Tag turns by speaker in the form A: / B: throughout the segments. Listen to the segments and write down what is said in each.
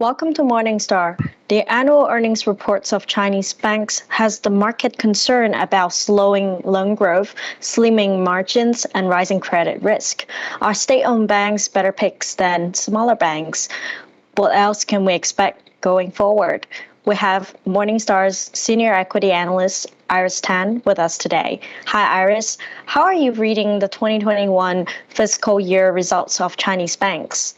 A: Welcome to Morningstar. The annual earnings reports of Chinese banks has the market concern about slowing loan growth, slimming margins, and rising credit risk. Are state-owned banks better picks than smaller banks? What else can we expect going forward? We have Morningstar's senior equity analyst, Iris Tan, with us today. Hi, Iris. How are you reading the 2021 fiscal year results of Chinese banks?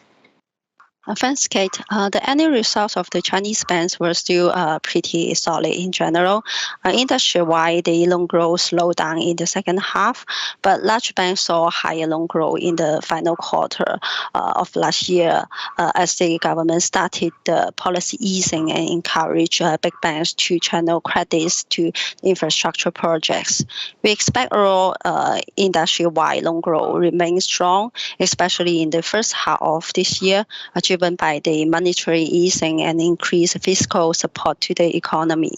B: Thanks, Kate. The annual results of the Chinese banks were still pretty solid in general. Industry-wide, the loan growth slowed down in the second half, but large banks saw higher loan growth in the final quarter of last year as the government started the policy easing and encouraged big banks to channel credits to infrastructure projects. We expect overall industry-wide loan growth remain strong, especially in the first half of this year, driven by the monetary easing and increased fiscal support to the economy.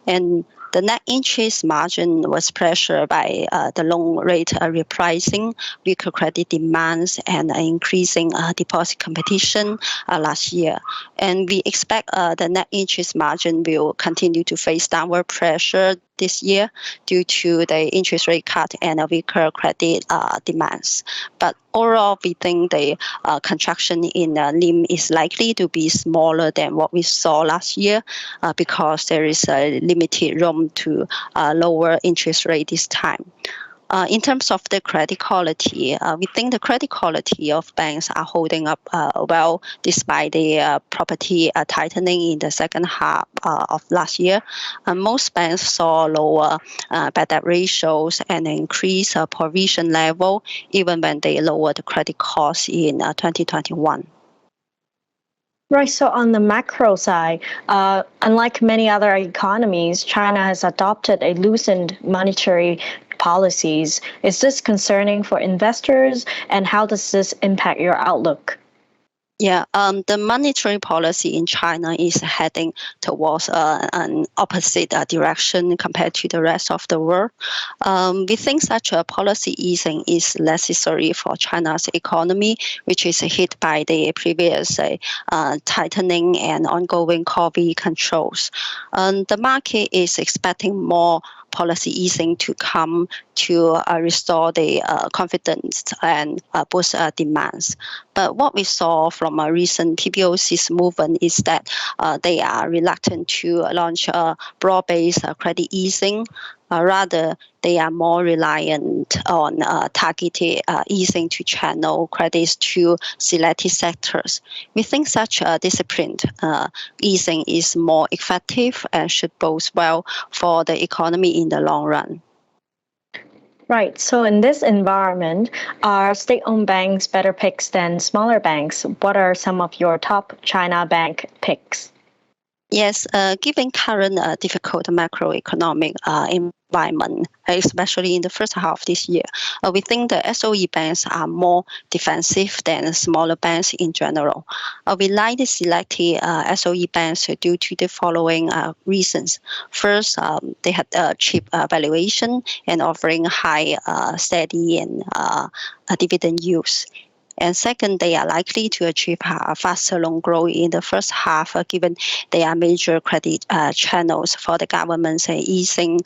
B: And the net interest margin was pressured by the loan rate repricing, weaker credit demands, and increasing deposit competition last year. And we expect the net interest margin will continue to face downward pressure this year due to the interest rate cut and weaker credit demands. But overall, we think the contraction in NIM is likely to be smaller than what we saw last year because there is a limited room to lower interest rate this time. In terms of the credit quality, we think the credit quality of banks are holding up well despite the property tightening in the second half of last year. Most banks saw lower bad debt ratios and increased provision level even when they lowered the credit costs in 2021.
A: Right, so on the macro side, unlike many other economies, China has adopted a loosened monetary policies. Is this concerning for investors, and how does this impact your outlook?
B: Yeah, the monetary policy in China is heading towards an opposite direction compared to the rest of the world. We think such a policy easing is necessary for China's economy, which is hit by the previous tightening and ongoing COVID controls. The market is expecting more policy easing to come to restore the confidence and boost demands. But what we saw from a recent PBOC's movement is that they are reluctant to launch a broad-based credit easing. Rather, they are more reliant on targeted easing to channel credits to selected sectors. We think such a disciplined easing is more effective and should bode well for the economy in the long run.
A: Right. So in this environment, are state-owned banks better picks than smaller banks? What are some of your top China bank picks?
B: Yes, given current difficult macroeconomic environment, especially in the first half of this year, we think the SOE banks are more defensive than smaller banks in general. We like the selected SOE banks due to the following reasons. First, they had a cheap valuation and offering high, steady and dividend yields. And second, they are likely to achieve a faster loan growth in the first half, given they are major credit channels for the government's easing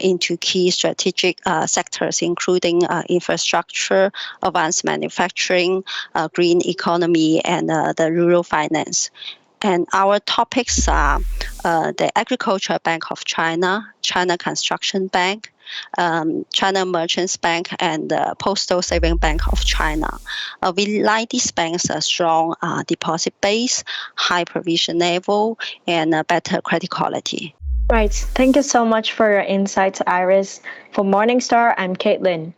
B: into key strategic sectors, including infrastructure, advanced manufacturing, green economy, and the rural finance. And our topics are the Agricultural Bank of China, China Construction Bank, China Merchants Bank, and the Postal Saving Bank of China. We like these banks' strong deposit base, high provision level, and better credit quality.
A: Right. Thank you so much for your insights, Iris. For Morningstar, I'm Caitlin.